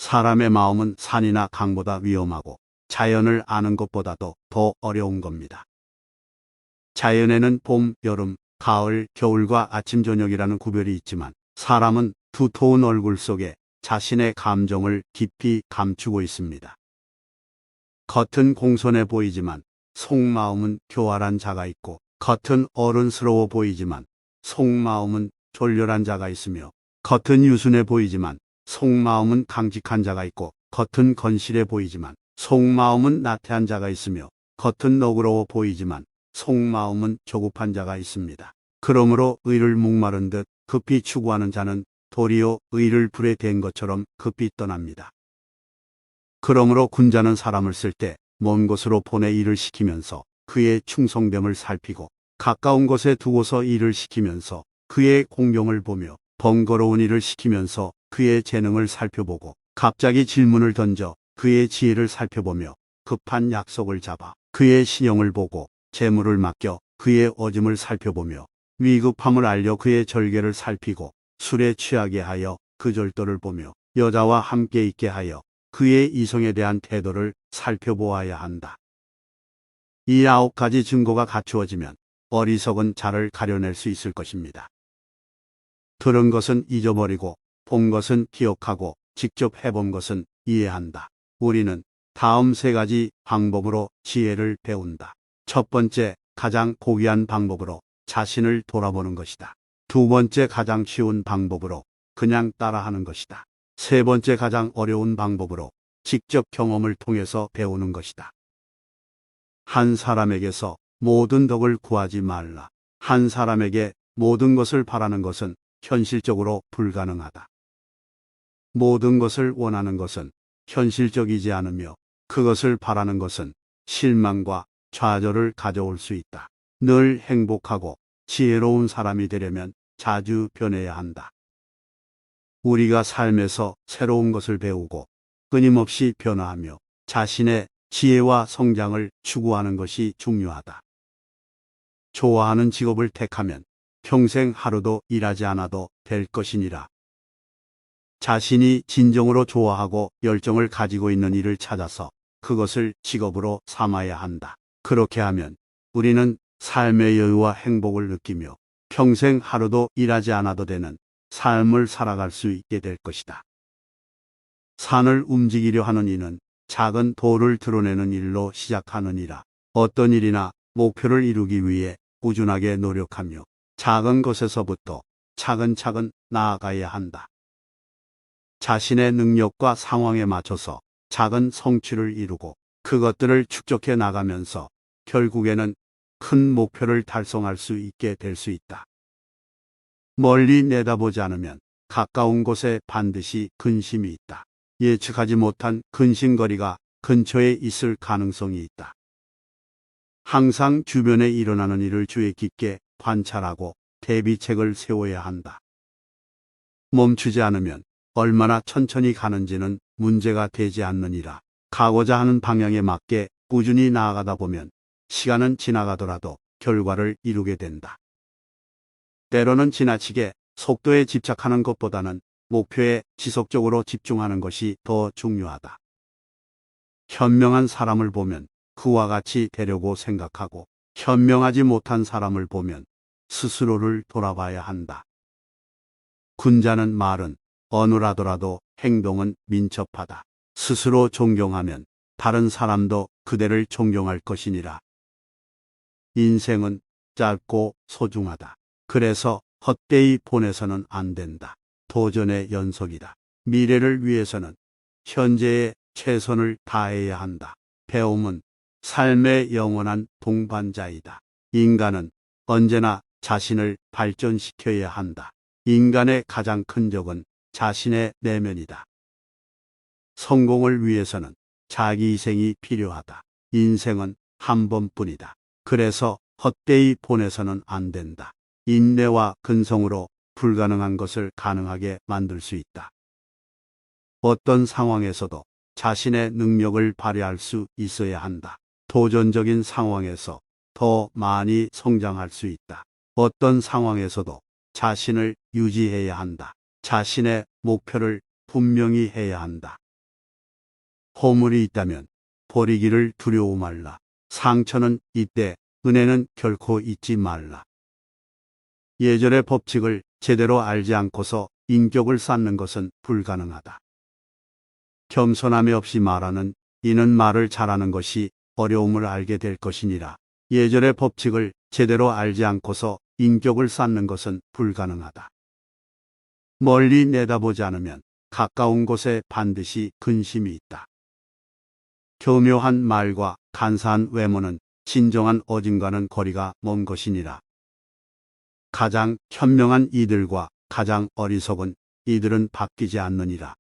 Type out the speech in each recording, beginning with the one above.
사람의 마음은 산이나 강보다 위험하고 자연을 아는 것보다도 더 어려운 겁니다. 자연에는 봄, 여름, 가을, 겨울과 아침, 저녁이라는 구별이 있지만 사람은 두터운 얼굴 속에 자신의 감정을 깊이 감추고 있습니다. 겉은 공손해 보이지만 속마음은 교활한 자가 있고, 겉은 어른스러워 보이지만 속마음은 졸렬한 자가 있으며, 겉은 유순해 보이지만 속마음은 강직한 자가 있고, 겉은 건실해 보이지만 속마음은 나태한 자가 있으며, 겉은 너그러워 보이지만 속마음은 조급한 자가 있습니다. 그러므로 의를 목마른 듯 급히 추구하는 자는 도리어 의를 불에 댄 것처럼 급히 떠납니다. 그러므로 군자는 사람을 쓸 때 먼 곳으로 보내 일을 시키면서 그의 충성됨을 살피고, 가까운 곳에 두고서 일을 시키면서 그의 공경을 보며, 번거로운 일을 시키면서 그의 재능을 살펴보고, 갑자기 질문을 던져 그의 지혜를 살펴보며, 급한 약속을 잡아 그의 신용을 보고, 재물을 맡겨 그의 어짐을 살펴보며, 위급함을 알려 그의 절개를 살피고, 술에 취하게 하여 그 절도를 보며, 여자와 함께 있게 하여 그의 이성에 대한 태도를 살펴보아야 한다. 이 9가지 증거가 갖추어지면 어리석은 자를 가려낼 수 있을 것입니다. 들은 것은 잊어버리고, 본 것은 기억하고, 직접 해본 것은 이해한다. 우리는 다음 3가지 방법으로 지혜를 배운다. 첫 번째, 가장 고귀한 방법으로 자신을 돌아보는 것이다. 두 번째, 가장 쉬운 방법으로 그냥 따라하는 것이다. 세 번째, 가장 어려운 방법으로 직접 경험을 통해서 배우는 것이다. 한 사람에게서 모든 덕을 구하지 말라. 한 사람에게 모든 것을 바라는 것은 현실적으로 불가능하다. 모든 것을 원하는 것은 현실적이지 않으며, 그것을 바라는 것은 실망과 좌절을 가져올 수 있다. 늘 행복하고 지혜로운 사람이 되려면 자주 변해야 한다. 우리가 삶에서 새로운 것을 배우고 끊임없이 변화하며 자신의 지혜와 성장을 추구하는 것이 중요하다. 좋아하는 직업을 택하면 평생 하루도 일하지 않아도 될 것이니라. 자신이 진정으로 좋아하고 열정을 가지고 있는 일을 찾아서 그것을 직업으로 삼아야 한다. 그렇게 하면 우리는 삶의 여유와 행복을 느끼며 평생 하루도 일하지 않아도 되는 삶을 살아갈 수 있게 될 것이다. 산을 움직이려 하는 이는 작은 돌을 드러내는 일로 시작하느니라. 어떤 일이나 목표를 이루기 위해 꾸준하게 노력하며 작은 것에서부터 차근차근 나아가야 한다. 자신의 능력과 상황에 맞춰서 작은 성취를 이루고 그것들을 축적해 나가면서 결국에는 큰 목표를 달성할 수 있게 될 수 있다. 멀리 내다보지 않으면 가까운 곳에 반드시 근심이 있다. 예측하지 못한 근심거리가 근처에 있을 가능성이 있다. 항상 주변에 일어나는 일을 주의 깊게 관찰하고 대비책을 세워야 한다. 멈추지 않으면 얼마나 천천히 가는지는 문제가 되지 않느니라. 가고자 하는 방향에 맞게 꾸준히 나아가다 보면 시간은 지나가더라도 결과를 이루게 된다. 때로는 지나치게 속도에 집착하는 것보다는 목표에 지속적으로 집중하는 것이 더 중요하다. 현명한 사람을 보면 그와 같이 되려고 생각하고, 현명하지 못한 사람을 보면 스스로를 돌아봐야 한다. 군자는 말은 어눌하더라도 행동은 민첩하다. 스스로 존경하면 다른 사람도 그대를 존경할 것이니라. 인생은 짧고 소중하다. 그래서 헛되이 보내서는 안 된다. 도전의 연속이다. 미래를 위해서는 현재에 최선을 다해야 한다. 배움은 삶의 영원한 동반자이다. 인간은 언제나 자신을 발전시켜야 한다. 인간의 가장 큰 적은 자신의 내면이다. 성공을 위해서는 자기 희생이 필요하다. 인생은 한 번뿐이다. 그래서 헛되이 보내서는 안 된다. 인내와 근성으로 불가능한 것을 가능하게 만들 수 있다. 어떤 상황에서도 자신의 능력을 발휘할 수 있어야 한다. 도전적인 상황에서 더 많이 성장할 수 있다. 어떤 상황에서도 자신을 유지해야 한다. 자신의 목표를 분명히 해야 한다. 허물이 있다면 버리기를 두려워 말라. 상처는 있되 은혜는 결코 잊지 말라. 예절의 법칙을 제대로 알지 않고서 인격을 쌓는 것은 불가능하다. 겸손함이 없이 말하는 이는 말을 잘하는 것이 어려움을 알게 될 것이니라. 예절의 법칙을 제대로 알지 않고서 인격을 쌓는 것은 불가능하다. 멀리 내다보지 않으면 가까운 곳에 반드시 근심이 있다. 교묘한 말과 간사한 외모는 진정한 어짐과는 거리가 먼 것이니라. 가장 현명한 이들과 가장 어리석은 이들은 바뀌지 않느니라.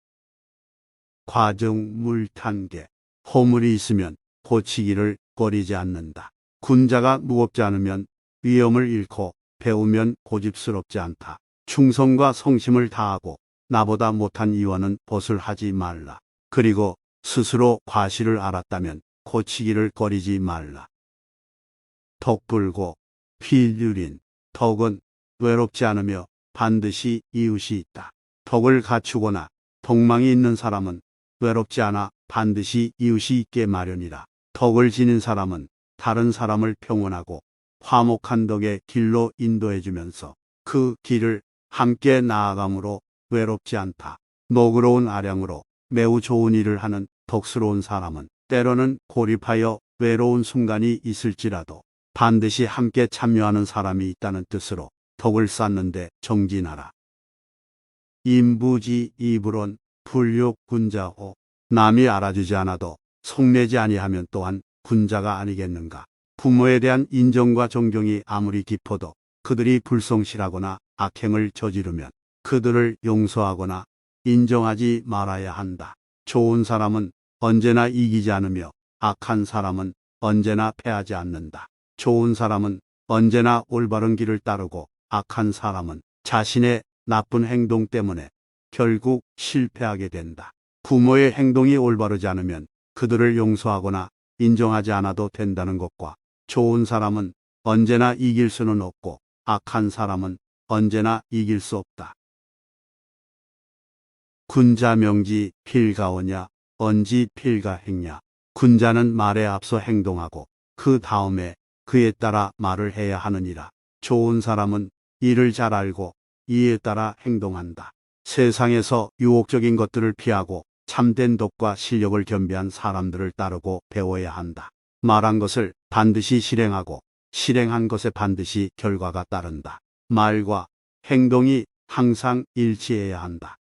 과정 물탄개, 허물이 있으면 고치기를 꺼리지 않는다. 군자가 무겁지 않으면 위엄을 잃고 배우면 고집스럽지 않다. 충성과 성심을 다하고 나보다 못한 이와는 벗을 하지 말라. 그리고 스스로 과실을 알았다면 고치기를 꺼리지 말라. 덕불고 필유린, 덕은 외롭지 않으며 반드시 이웃이 있다. 덕을 갖추거나 덕망이 있는 사람은 외롭지 않아 반드시 이웃이 있게 마련이라. 덕을 지닌 사람은 다른 사람을 평온하고 화목한 덕의 길로 인도해주면서 그 길을 함께 나아감으로 외롭지 않다. 너그러운 아량으로 매우 좋은 일을 하는 덕스러운 사람은 때로는 고립하여 외로운 순간이 있을지라도 반드시 함께 참여하는 사람이 있다는 뜻으로 덕을 쌓는데 정진하라. 임부지 이불론 불육 군자호. 남이 알아주지 않아도 속내지 아니하면 또한 군자가 아니겠는가. 부모에 대한 인정과 존경이 아무리 깊어도 그들이 불성실하거나 악행을 저지르면 그들을 용서하거나 인정하지 말아야 한다. 좋은 사람은 언제나 이기지 않으며 악한 사람은 언제나 패하지 않는다. 좋은 사람은 언제나 올바른 길을 따르고 악한 사람은 자신의 나쁜 행동 때문에 결국 실패하게 된다. 부모의 행동이 올바르지 않으면 그들을 용서하거나 인정하지 않아도 된다는 것과 좋은 사람은 언제나 이길 수는 없고 악한 사람은 언제나 이길 수 없다. 군자명지 필가오냐 언지 필가행냐. 군자는 말에 앞서 행동하고 그 다음에 그에 따라 말을 해야 하느니라. 좋은 사람은 이를 잘 알고 이에 따라 행동한다. 세상에서 유혹적인 것들을 피하고 참된 덕과 실력을 겸비한 사람들을 따르고 배워야 한다. 말한 것을 반드시 실행하고 실행한 것에 반드시 결과가 따른다. 말과 행동이 항상 일치해야 한다.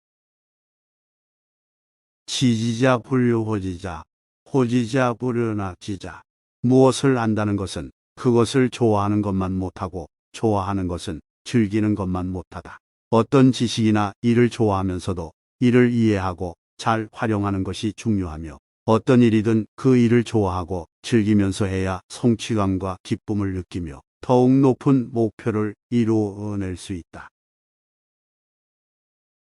지지자 불유 호지자, 호지자 불유 낙지자. 무엇을 안다는 것은 그것을 좋아하는 것만 못하고 좋아하는 것은 즐기는 것만 못하다. 어떤 지식이나 일을 좋아하면서도 이를 이해하고 잘 활용하는 것이 중요하며 어떤 일이든 그 일을 좋아하고 즐기면서 해야 성취감과 기쁨을 느끼며 더욱 높은 목표를 이루어낼 수 있다.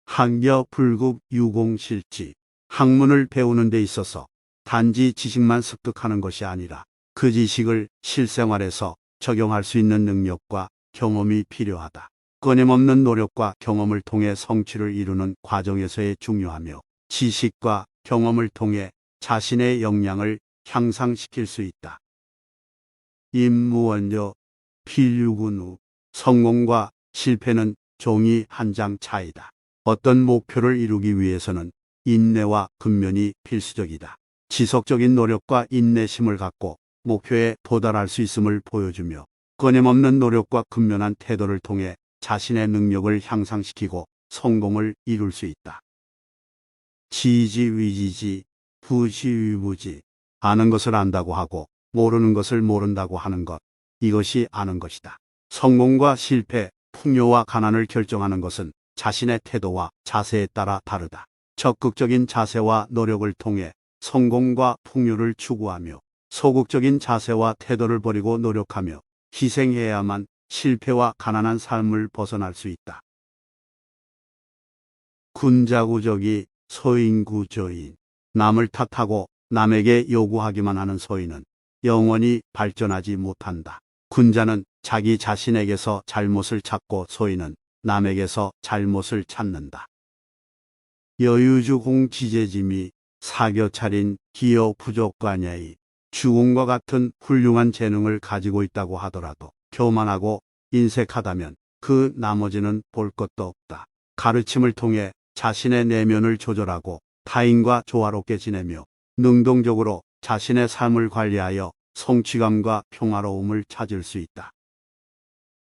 학여 불급 유공실지. 학문을 배우는 데 있어서 단지 지식만 습득하는 것이 아니라 그 지식을 실생활에서 적용할 수 있는 능력과 경험이 필요하다. 끊임없는 노력과 경험을 통해 성취를 이루는 과정에서의 중요하며 지식과 경험을 통해 자신의 역량을 향상시킬 수 있다. 임무원료 필유군우. 성공과 실패는 종이 한 장 차이다. 어떤 목표를 이루기 위해서는 인내와 근면이 필수적이다. 지속적인 노력과 인내심을 갖고 목표에 도달할 수 있음을 보여주며 끊임없는 노력과 근면한 태도를 통해 자신의 능력을 향상시키고 성공을 이룰 수 있다. 지지위지지, 부지위부지. 아는 것을 안다고 하고 모르는 것을 모른다고 하는 것, 이것이 아는 것이다. 성공과 실패, 풍요와 가난을 결정하는 것은 자신의 태도와 자세에 따라 다르다. 적극적인 자세와 노력을 통해 성공과 풍요를 추구하며 소극적인 자세와 태도를 버리고 노력하며 희생해야만 실패와 가난한 삶을 벗어날 수 있다. 군자구적이 소인구조인. 남을 탓하고 남에게 요구하기만 하는 소인은 영원히 발전하지 못한다. 군자는 자기 자신에게서 잘못을 찾고 소인은 남에게서 잘못을 찾는다. 여유주공지제짐이 사교 차린 기여 부족관야이 주공과 같은 훌륭한 재능을 가지고 있다고 하더라도 교만하고 인색하다면 그 나머지는 볼 것도 없다. 가르침을 통해 자신의 내면을 조절하고 타인과 조화롭게 지내며 능동적으로 자신의 삶을 관리하여 성취감과 평화로움을 찾을 수 있다.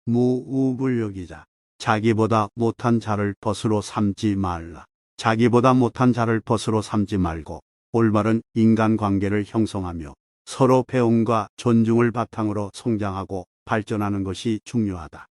무우불력이자 자기보다 못한 자를 벗으로 삼지 말라. 자기보다 못한 자를 벗으로 삼지 말고 올바른 인간관계를 형성하며 서로 배움과 존중을 바탕으로 성장하고 발전하는 것이 중요하다.